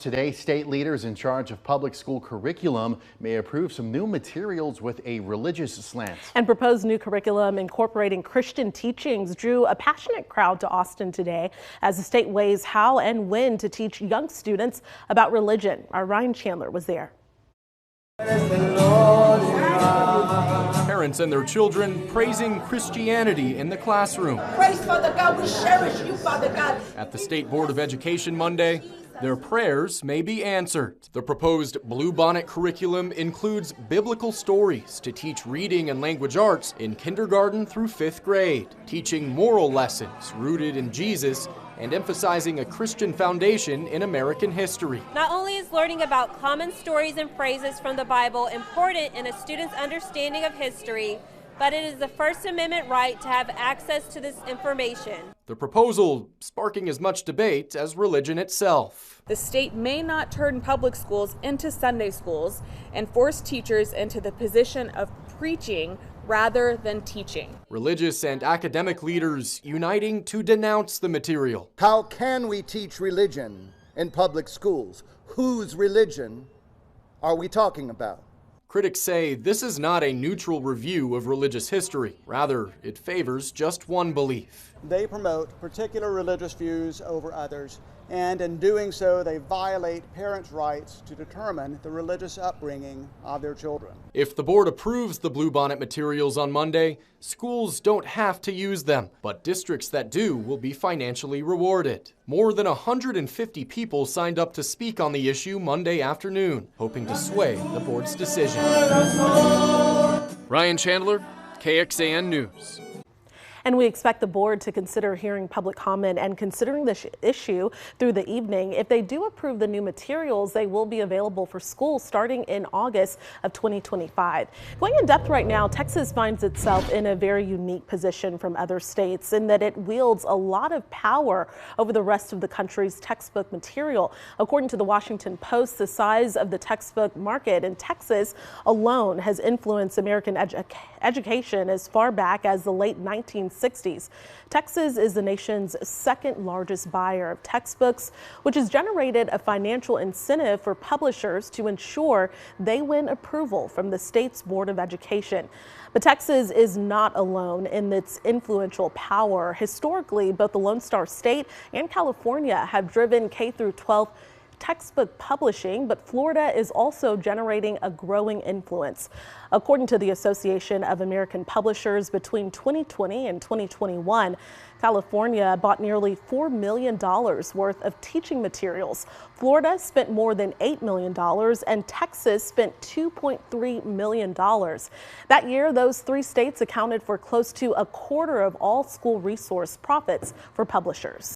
Today, state leaders in charge of public school curriculum may approve some new materials with a religious slant. And proposed new curriculum incorporating Christian teachings drew a passionate crowd to Austin today as the state weighs how and when to teach young students about religion. Our Ryan Chandler was there. Parents and their children praising Christianity in the classroom. Praise Father God, we cherish you, Father God. At the State Board of Education Monday, their prayers may be answered. The proposed Bluebonnet curriculum includes biblical stories to teach reading and language arts in kindergarten through 5th grade, teaching moral lessons rooted in Jesus and emphasizing a Christian foundation in American history. Not only is learning about common stories and phrases from the Bible important in a student's understanding of history, but it is the First Amendment right to have access to this information. The proposal sparking as much debate as religion itself. The state may not turn public schools into Sunday schools and force teachers into the position of preaching rather than teaching. Religious and academic leaders uniting to denounce the material. How can we teach religion in public schools? Whose religion are we talking about? Critics say this is not a neutral review of religious history. Rather, it favors just one belief. They promote particular religious views over others, and in doing so, they violate parents' rights to determine the religious upbringing of their children. If the board approves the Bluebonnet materials on Monday, schools don't have to use them, but districts that do will be financially rewarded. More than 150 people signed up to speak on the issue Monday afternoon, hoping to sway the board's decision. Ryan Chandler, KXAN News. And we expect the board to consider hearing public comment and considering this issue through the evening. If they do approve the new materials, they will be available for schools starting in August of 2025. Going in depth right now, Texas finds itself in a very unique position from other states in that it wields a lot of power over the rest of the country's textbook material. According to the Washington Post, the size of the textbook market in Texas alone has influenced American education as far back as the late 1960s. Texas is the nation's second largest buyer of textbooks, which has generated a financial incentive for publishers to ensure they win approval from the state's Board of Education. But Texas is not alone in its influential power. Historically, both the Lone Star State and California have driven K-12 textbook publishing, but Florida is also generating a growing influence. According to the Association of American Publishers, between 2020 and 2021, California bought nearly $4 million worth of teaching materials. Florida spent more than $8 million, and Texas spent $2.3 million. That year, those three states accounted for close to a quarter of all school resource profits for publishers.